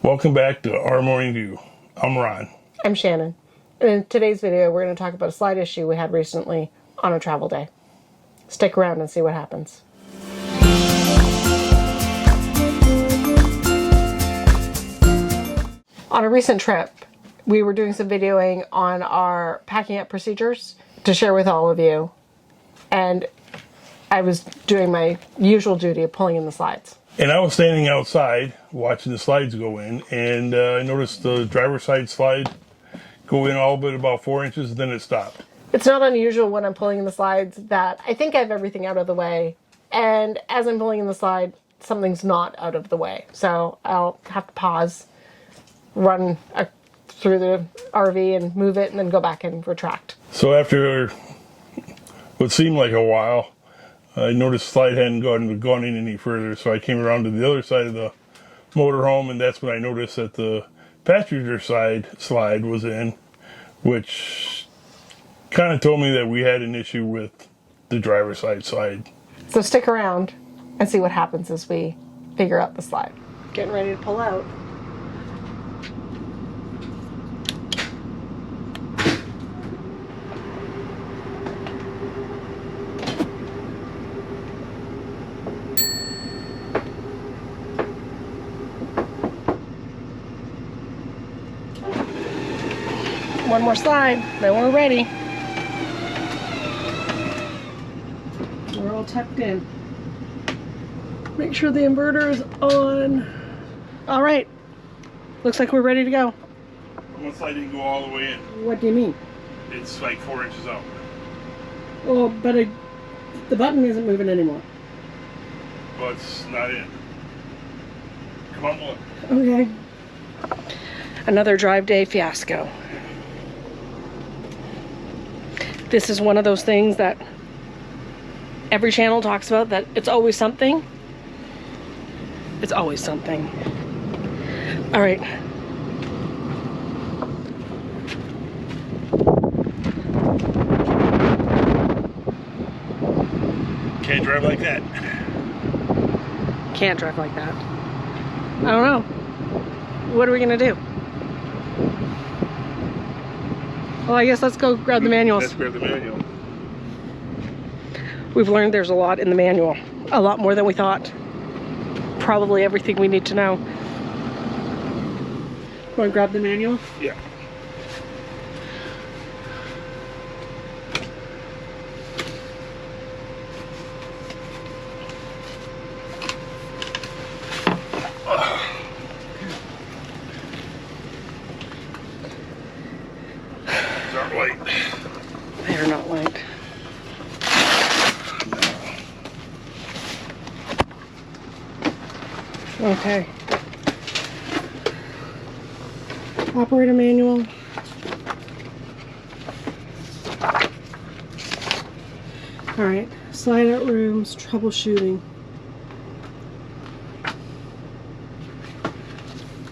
Welcome back to Our Morning View. I'm Ron. I'm Shannon. In today's video, we're going to talk about a slide issue we had recently on a travel day. Stick around and see what happens. On a recent trip, we were doing some videoing on our packing up procedures to share with all of you. And I was doing my usual duty of pulling in the slides. And I was standing outside watching the slides go in, and I noticed the driver's side slide go in all but about 4 inches, then it stopped. It's not unusual when I'm pulling in the slides that I think I have everything out of the way, and as I'm pulling in the slide, something's not out of the way. So I'll have to pause, run through the RV and move it, and then go back and retract. So after what seemed like a while, I noticed the slide hadn't gone in any further, so I came around to the other side of the motorhome, and that's when I noticed that the passenger side slide was in, which kind of told me that we had an issue with the driver's side slide. So stick around and see what happens as we figure out the slide. Getting ready to pull out. One more slide, then we're ready. We're all tucked in. Make sure the inverter is on. All right, looks like we're ready to go. One slide didn't go all the way in. What do you mean? It's like 4 inches out. Well, but the button isn't moving anymore. Well, it's not in. Come on, look. Okay. Another drive day fiasco. This is one of those things that every channel talks about, that it's always something. It's always something. All right. Can't drive like that. Can't drive like that. I don't know. What are we gonna do? Well, I guess let's go grab the manuals. Let's grab the manual. We've learned there's a lot in the manual. A lot more than we thought. Probably everything we need to know. Want to grab the manual? Yeah. Light. They're not light. Okay. Operator manual. All right. Slide out rooms, troubleshooting.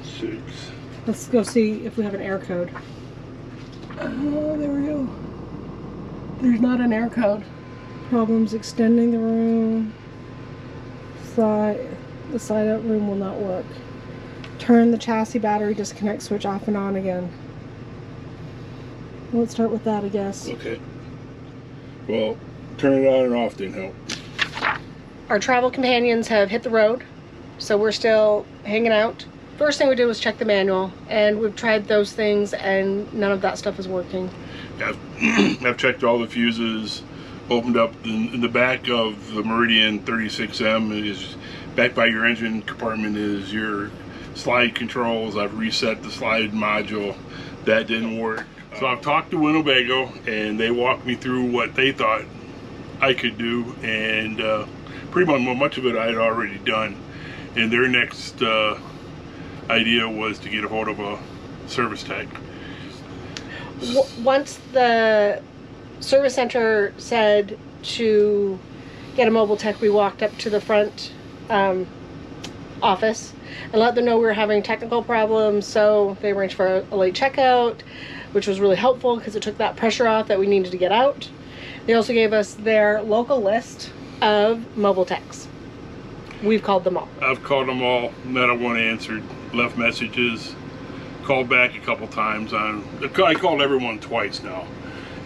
6. Let's go see if we have an error code. Oh, there we go. There's not an error code. Problems extending the room. The slide out room will not work. Turn the chassis battery disconnect switch off and on again. Let's start with that, I guess. Okay. Well, turn it on and off didn't help. Our travel companions have hit the road, so we're still hanging out. First thing we did was check the manual, and we've tried those things, and none of that stuff is working. I've checked all the fuses, opened up in the back of the Meridian 36M is back by your engine compartment is your slide controls. I've reset the slide module. That didn't work. So I've talked to Winnebago, and they walked me through what they thought I could do, and pretty much of it I had already done. And their next idea was to get a hold of a service tech. Once the service center said to get a mobile tech, we walked up to the front office and let them know we were having technical problems, so they arranged for a late checkout, which was really helpful because it took that pressure off that we needed to get out. They also gave us their local list of mobile techs. We've called them all. I've called them all, not a one answered. left messages, called back a couple times. I called everyone twice now,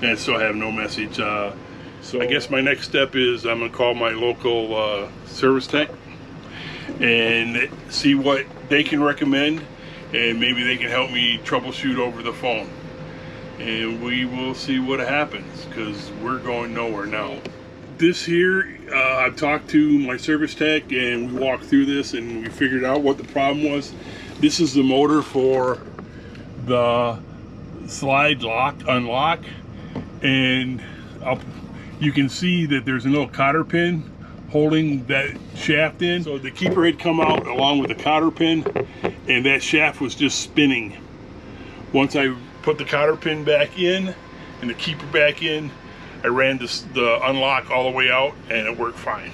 and still have no message. So I guess my next step is I'm gonna call my local service tech and see what they can recommend, and maybe they can help me troubleshoot over the phone. And we will see what happens, because we're going nowhere now. This here, I've talked to my service tech and we walked through this and we figured out what the problem was. This is the motor for the slide unlock, and you can see that there's a little cotter pin holding that shaft in. So the keeper had come out along with the cotter pin, and that shaft was just spinning. Once I put the cotter pin back in and the keeper back in, I ran the unlock all the way out and it worked fine.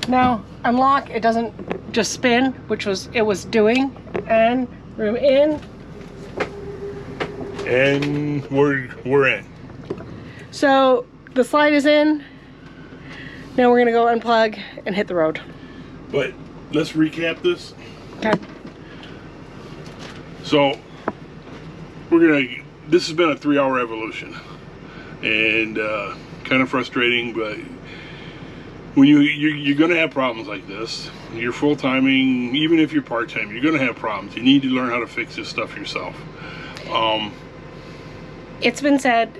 Now, unlock, it doesn't just spin, which it was doing, and room in. And we're in. So the slide is in. Now we're gonna go unplug and hit the road. But let's recap this. Okay. So this has been a 3-hour evolution, and kind of frustrating, but when you're gonna have problems like this. You're full-timing, even if you're part-time, you're gonna have problems. You need to learn how to fix this stuff yourself. It's been said,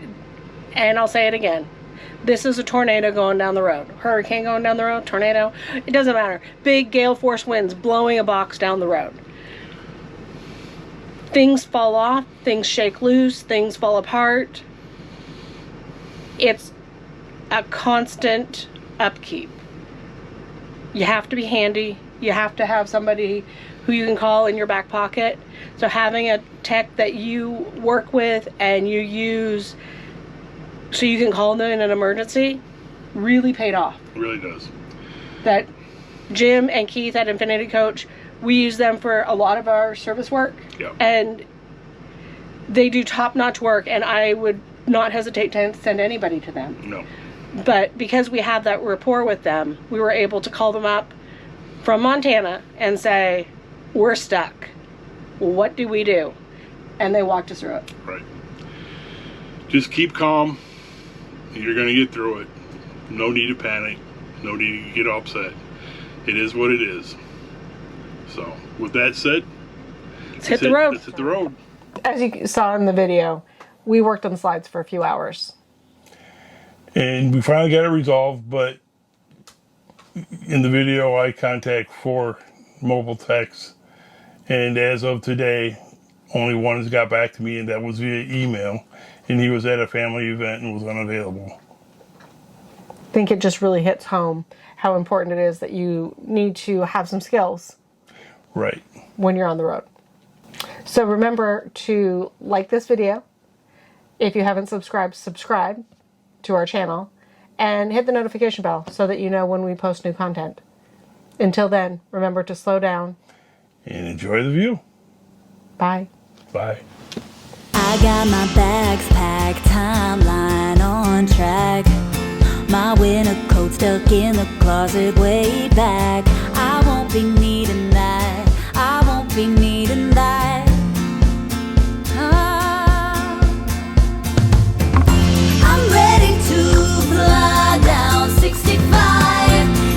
and I'll say it again, this is a tornado going down the road. Hurricane going down the road, tornado, it doesn't matter. Big gale force winds blowing a box down the road. Things fall off, things shake loose, things fall apart. It's a constant upkeep. You have to be handy. You have to have somebody who you can call in your back pocket. So having a tech that you work with and you use so you can call them in an emergency really paid off. It really does. That Jim and Keith at Infinity Coach, we use them for a lot of our service work. Yep. And they do top-notch work, and I would not hesitate to send anybody to them. No. But because we have that rapport with them, we were able to call them up from Montana and say, we're stuck. What do we do? And they walked us through it. Right. Just keep calm. You're going to get through it. No need to panic. No need to get upset. It is what it is. So, with that said, let's hit the road. Let's hit the road. As you saw in the video, we worked on the slides for a few hours. And we finally got it resolved, but in the video I contact 4 mobile techs, and as of today only one has got back to me, and that was via email, and he was at a family event and was unavailable. I think it just really hits home how important it is that you need to have some skills. Right. When you're on the road. So remember to like this video. If you haven't subscribed, subscribe to our channel and hit the notification bell so that you know when we post new content. Until then, remember to slow down and enjoy the view. Bye. Bye. I got my bags packed, timeline on track. My winter coat stuck in the closet way back.